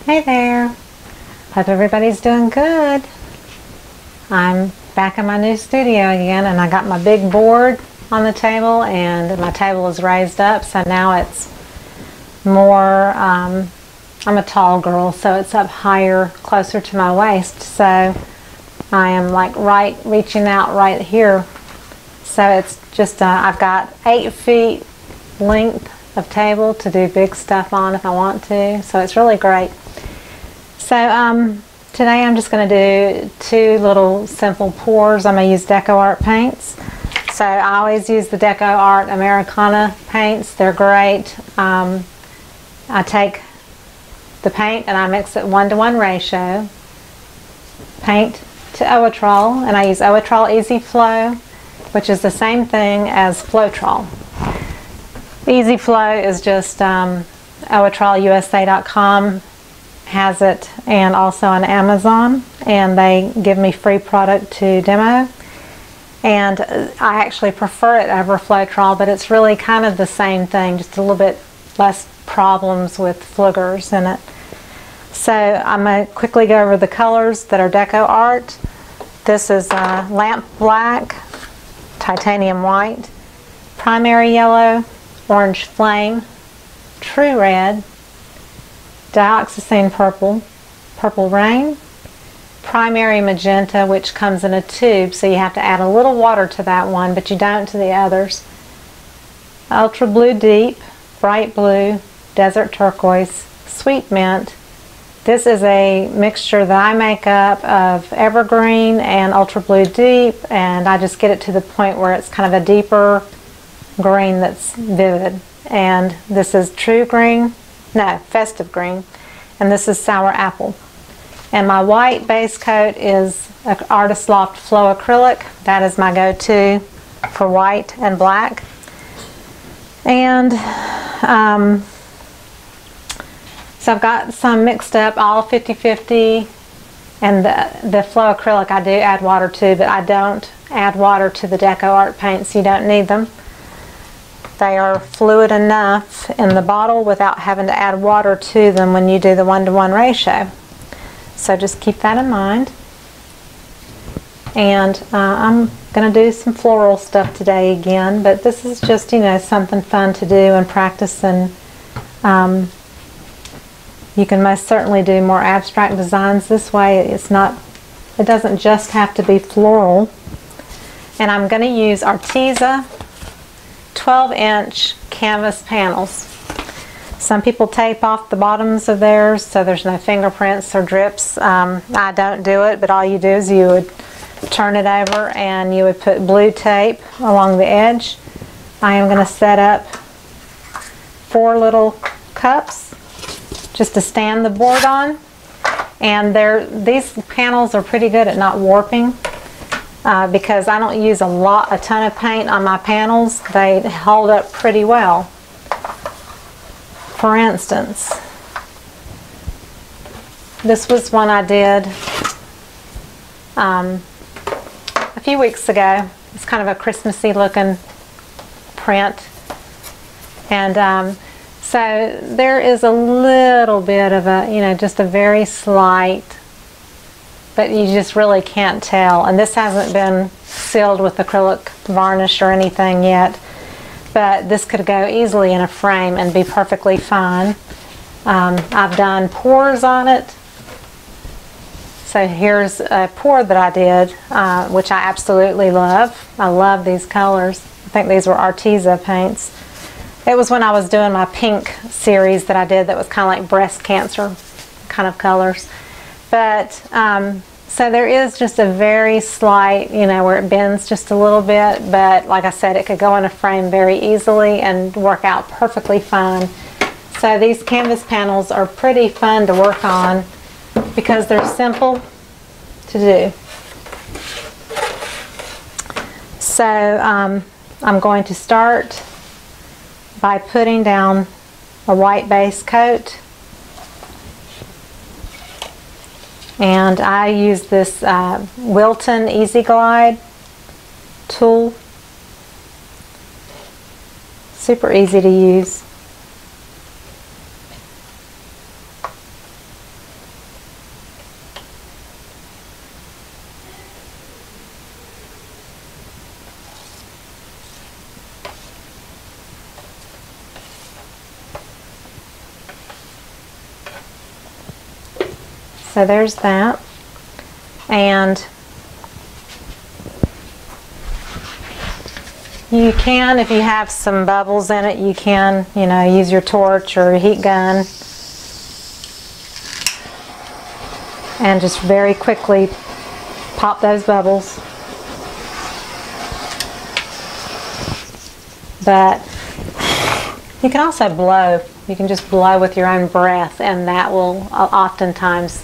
Hey there, hope everybody's doing good. I'm back in my new studio again, and I got my big board on the table, and my table is raised up, so now it's more, I'm a tall girl, so it's up higher, closer to my waist, so I am like reaching out right here. So it's just, I've got 8 feet length of table to do big stuff on if I want to, so it's really great. So today I'm just going to do 2 little simple pours. I'm going to use DecoArt paints. So I always use the DecoArt Americana paints. They're great. I take the paint and I mix it 1-to-1 ratio. Paint to Owatrol, and I use Owatrol Easy Flow, which is the same thing as Floetrol. Easy Flow is just OwatrolUSA.com has it, and also on Amazon, and they give me free product to demo, and I actually prefer it over Floetrol, but it's really kind of the same thing, just a little bit less problems with fluggers in it. So I'm going to quickly go over the colors that are DecoArt. This is Lamp Black, Titanium White, Primary Yellow, Orange Flame, True Red, Dioxazine Purple, Purple Rain, Primary Magenta, which comes in a tube, so you have to add a little water to that one, but you don't to the others. Ultra Blue Deep, Bright Blue, Desert Turquoise, Sweet Mint. This is a mixture that I make up of Evergreen and Ultra Blue Deep, and I just get it to the point where it's kind of a deeper green that's vivid. And this is Festive Green, and this is Sour Apple. And my white base coat is Artist Loft Flow Acrylic. That is my go-to for white and black. And so I've got some mixed up, all 50-50, and the Flow Acrylic I do add water to, but I don't add water to the DecoArt paints. You don't need them. They are fluid enough in the bottle without having to add water to them when you do the 1-to-1 ratio. So just keep that in mind. And I'm going to do some floral stuff today again, but this is just, you know, something fun to do and practice, and you can most certainly do more abstract designs this way. It doesn't just have to be floral. And I'm going to use Arteza 12-inch canvas panels. Some people tape off the bottoms of theirs so there's no fingerprints or drips. I don't do it, but all you do is you would turn it over and you would put blue tape along the edge. I am going to set up 4 little cups just to stand the board on, and these panels are pretty good at not warping. Because I don't use a ton of paint on my panels, they hold up pretty well. For instance, this was one I did a few weeks ago. It's kind of a Christmassy looking print, and so there is a little bit of a, you know, just a very slight, but you just really can't tell. And this hasn't been sealed with acrylic varnish or anything yet, but this could go easily in a frame and be perfectly fine. I've done pours on it. So here's a pour that I did, which I absolutely love. I love these colors. I think these were Arteza paints. It was when I was doing my pink series that I did that was kind of like breast cancer kind of colors. But so there is just a very slight, you know, where it bends just a little bit, but like I said, it could go in a frame very easily and work out perfectly fine. So these canvas panels are pretty fun to work on because they're simple to do. So I'm going to start by putting down a white base coat. And I use this Wilton Easy Glide tool. Super easy to use. So there's that. And you can, if you have some bubbles in it, you can, you know, use your torch or heat gun and just very quickly pop those bubbles. But you can also blow. You can just blow with your own breath, and that will oftentimes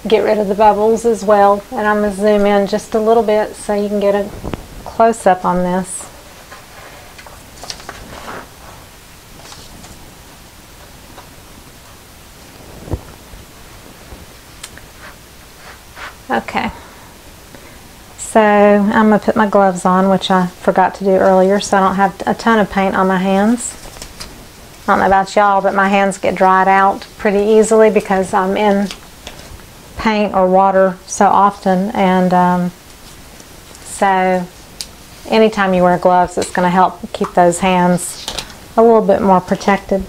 get rid of the bubbles as well. And I'm going to zoom in just a little bit so you can get a close-up on this. Okay, so I'm going to put my gloves on, which I forgot to do earlier, so I don't have a ton of paint on my hands. I don't know about y'all, but my hands get dried out pretty easily because I'm in paint or water so often, and so anytime you wear gloves, it's going to help keep those hands a little bit more protected.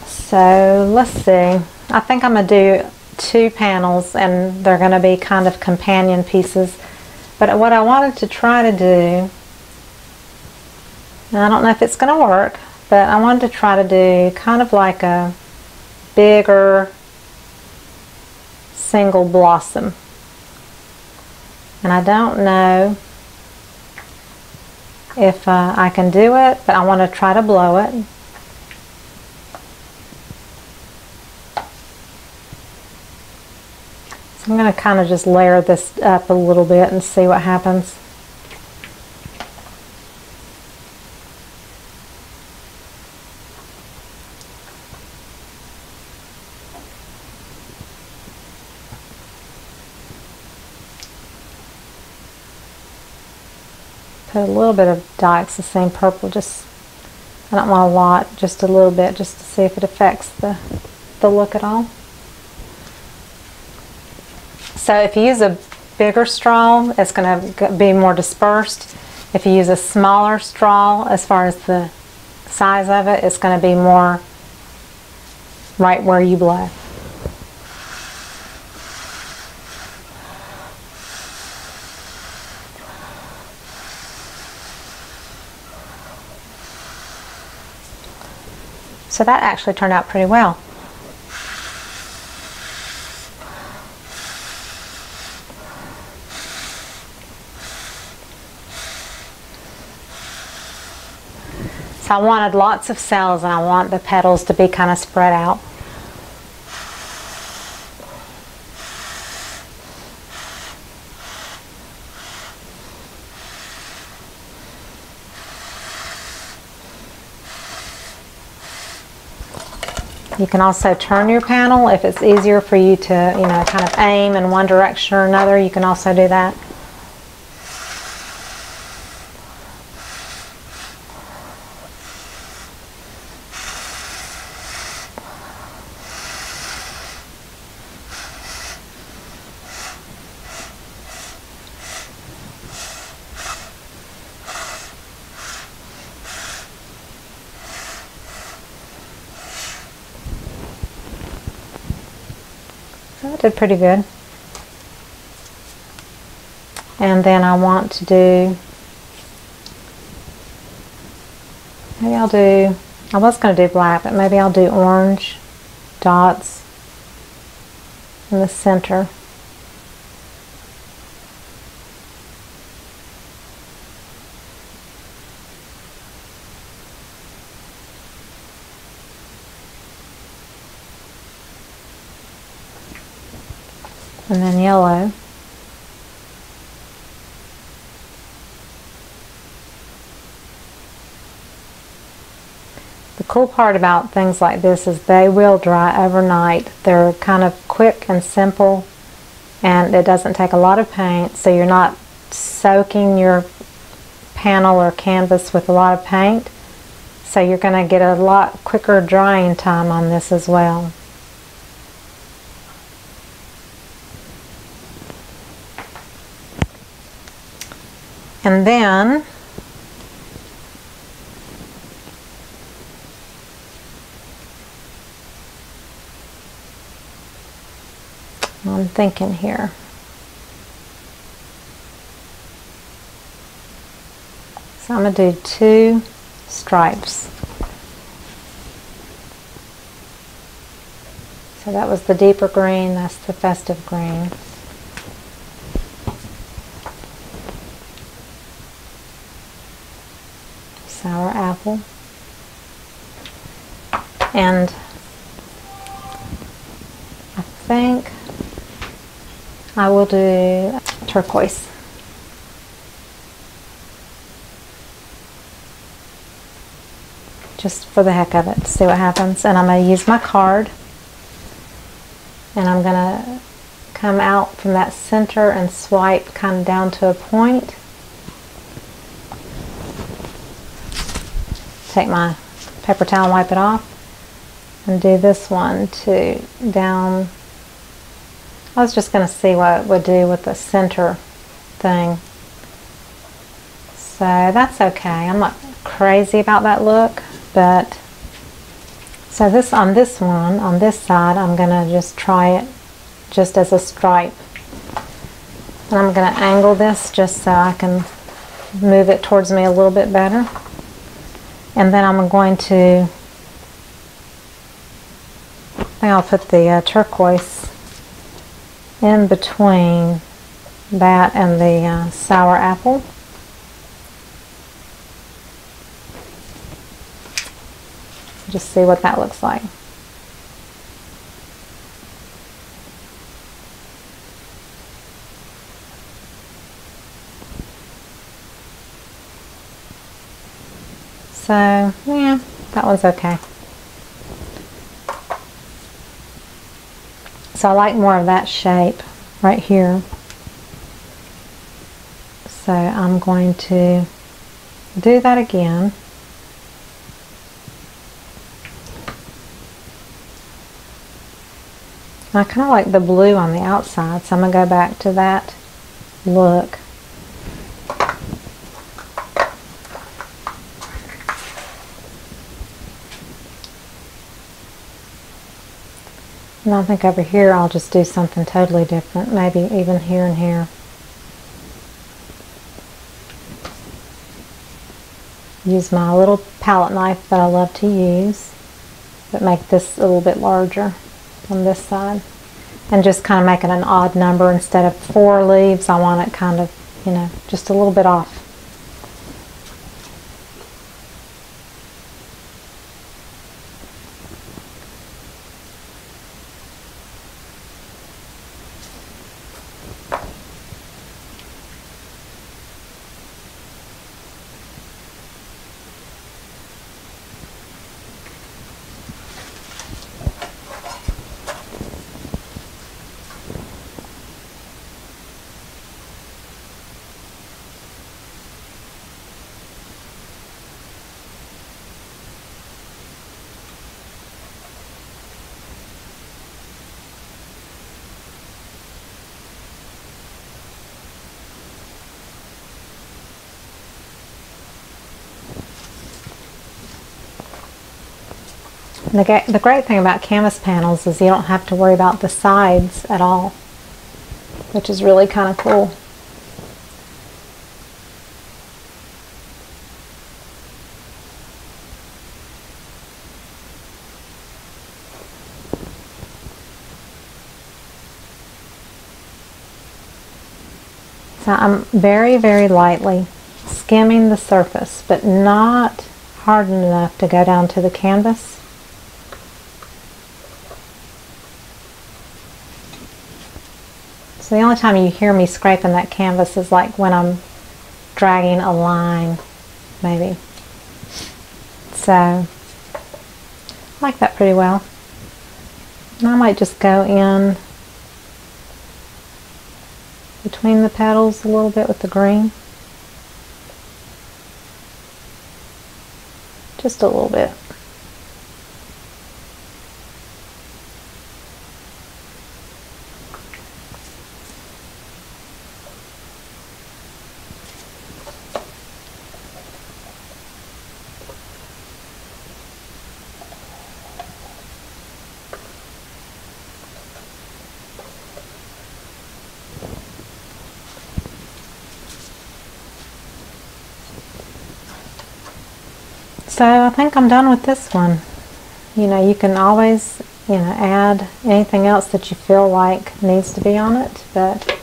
So let's see, I think I'm going to do 2 panels, and they're going to be kind of companion pieces. But what I wanted to try to do, and I don't know if it's going to work, but I wanted to try to do kind of like a bigger single blossom. And I don't know if I can do it, but I want to try to blow it. So I'm going to kind of just layer this up a little bit and see what happens. Put a little bit of Dioxazine Purple, just, I don't want a lot, just a little bit, just to see if it affects the look at all. So if you use a bigger straw, it's going to be more dispersed. If you use a smaller straw, as far as the size of it, it's going to be more right where you blow. So that actually turned out pretty well. So I wanted lots of cells, and I want the petals to be kind of spread out. You can also turn your panel if it's easier for you to, you know, kind of aim in one direction or another. You can also do that. That did pretty good. And then I want to do, maybe I'll do, I was going to do black, but maybe I'll do orange dots in the center. And then yellow. The cool part about things like this is they will dry overnight. They're kind of quick and simple, and it doesn't take a lot of paint, so you're not soaking your panel or canvas with a lot of paint. So you're going to get a lot quicker drying time on this as well. And then I'm thinking here. So I'm going to do 2 stripes. So that was the deeper green, that's the Festive Green. Sour apple. And I think I will do turquoise. Just for the heck of it, to see what happens. And I'm going to use my card. And I'm going to come out from that center and swipe kind of down to a point. Take my paper towel and wipe it off. And do this one to down. I was just going to see what it would do with the center thing. So that's okay. I'm not crazy about that look, but so this on this one, on this side, I'm going to just try it just as a stripe. And I'm going to angle this just so I can move it towards me a little bit better. And then I'm going to, I think I'll put the turquoise in between that and the sour apple. Just see what that looks like. So, yeah, that one's okay. So I like more of that shape right here. So I'm going to do that again. I kind of like the blue on the outside, so I'm going to go back to that look. And I think over here I'll just do something totally different, maybe even here and here. Use my little palette knife that I love to use, but make this a little bit larger on this side. And just kind of make it an odd number. Instead of 4 leaves, I want it kind of, you know, just a little bit off. The great thing about canvas panels is you don't have to worry about the sides at all, which is really kind of cool. So I'm very, very lightly skimming the surface, but not hard enough to go down to the canvas. So the only time you hear me scraping that canvas is like when I'm dragging a line, maybe. So, I like that pretty well. And I might just go in between the petals a little bit with the green. Just a little bit. So I think I'm done with this one. You know, you can always, you know, add anything else that you feel like needs to be on it, but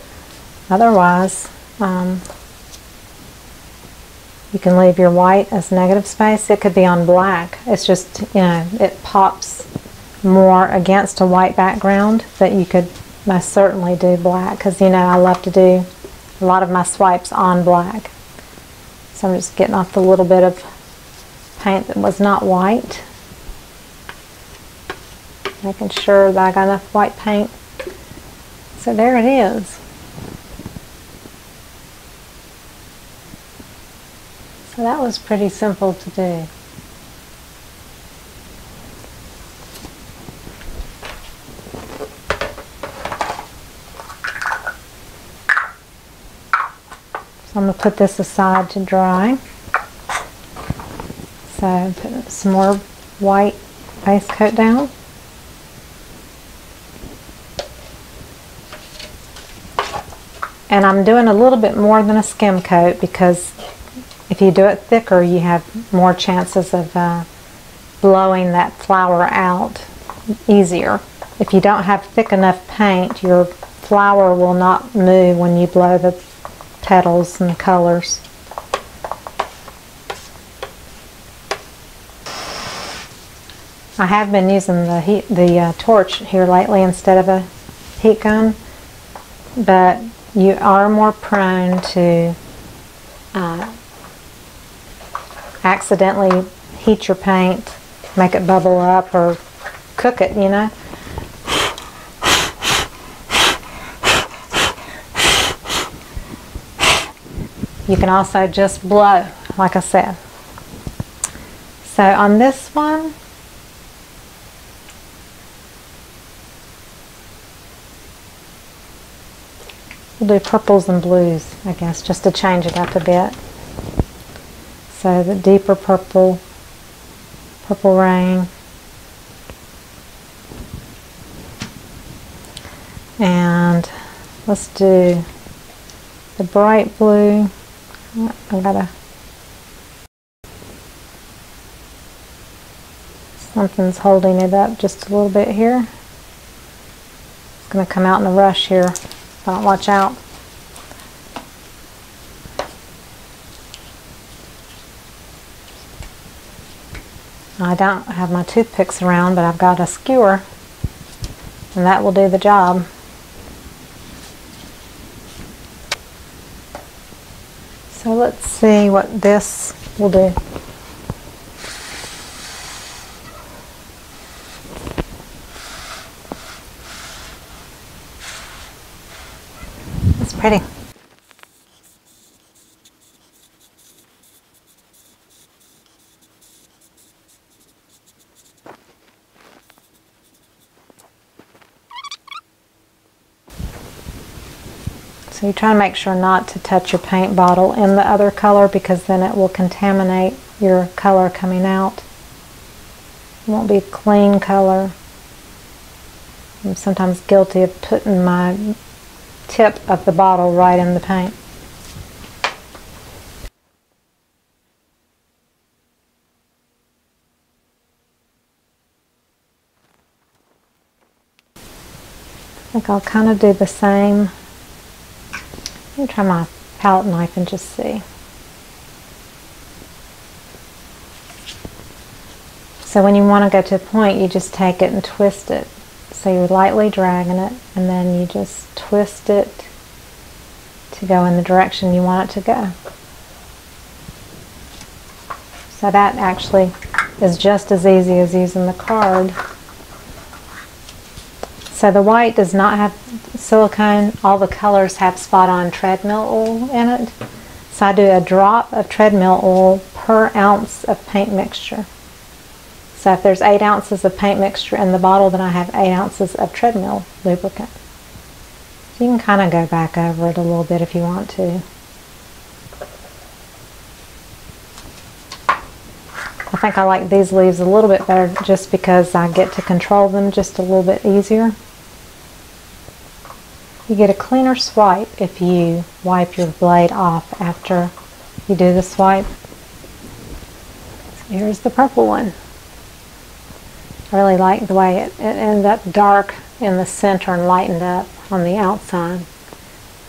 otherwise, you can leave your white as negative space. It could be on black. It's just, you know, it pops more against a white background, but you could most certainly do black, because, you know, I love to do a lot of my swipes on black. So I'm just getting off the little bit of paint that was not white. Making sure that I got enough white paint. So there it is. So that was pretty simple to do. So I'm going to put this aside to dry. So put some more white base coat down. And I'm doing a little bit more than a skim coat, because if you do it thicker, you have more chances of blowing that flower out easier. If you don't have thick enough paint, your flower will not move when you blow the petals and colors. I have been using the torch here lately instead of a heat gun, but you are more prone to accidentally heat your paint, make it bubble up, or cook it, you know. You can also just blow, like I said. So on this one, we'll do purples and blues, I guess, just to change it up a bit. So the deeper purple, Purple Rain, and let's do the bright blue. Something's holding it up just a little bit here. It's going to come out in a rush here if I don't watch out. I don't have my toothpicks around, but I've got a skewer, and that will do the job. So let's see what this will do. It's pretty. So you try to make sure not to touch your paint bottle in the other color, because then it will contaminate your color coming out. It won't be a clean color. I'm sometimes guilty of putting my tip of the bottle right in the paint. I think I'll kind of do the same. Let me try my palette knife and just see. So when you want to go to a point, you just take it and twist it. So you're lightly dragging it, and then you just twist it to go in the direction you want it to go. So that actually is just as easy as using the card. So the white does not have silicone. All the colors have spot-on treadmill oil in it. So I do a drop of treadmill oil per ounce of paint mixture. So if there's 8 ounces of paint mixture in the bottle, then I have 8 ounces of treadmill lubricant. So you can kind of go back over it a little bit if you want to. I think I like these leaves a little bit better just because I get to control them just a little bit easier. You get a cleaner swipe if you wipe your blade off after you do the swipe. So Here's the purple one. I really like the way it ended up dark in the center and lightened up on the outside.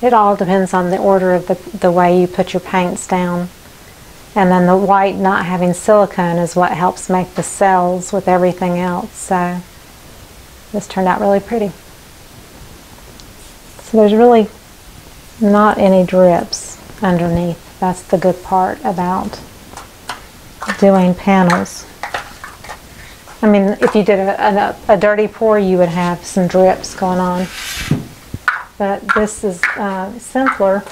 It all depends on the order of the way you put your paints down. And then the white not having silicone is what helps make the cells with everything else. So this turned out really pretty. So there's really not any drips underneath. That's the good part about doing panels. I mean, if you did a dirty pour, you would have some drips going on. But this is simpler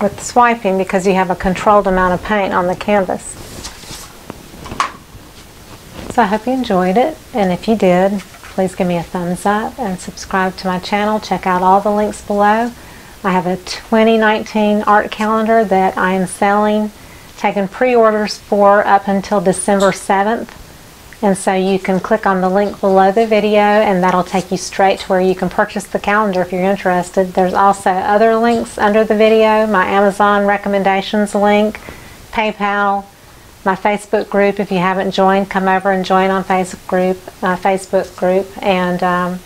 with swiping because you have a controlled amount of paint on the canvas. So I hope you enjoyed it, and if you did, please give me a thumbs up and subscribe to my channel. Check out all the links below. I have a 2019 art calendar that I am selling, taking pre-orders for up until December 7th. And so you can click on the link below the video and that'll take you straight to where you can purchase the calendar if you're interested. There's also other links under the video, my Amazon recommendations link, PayPal, my Facebook group. If you haven't joined, come over and join on Facebook group, and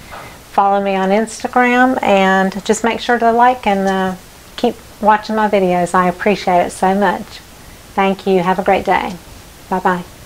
follow me on Instagram, and just make sure to like and keep watching my videos. I appreciate it so much. Thank you. Have a great day. Bye-bye.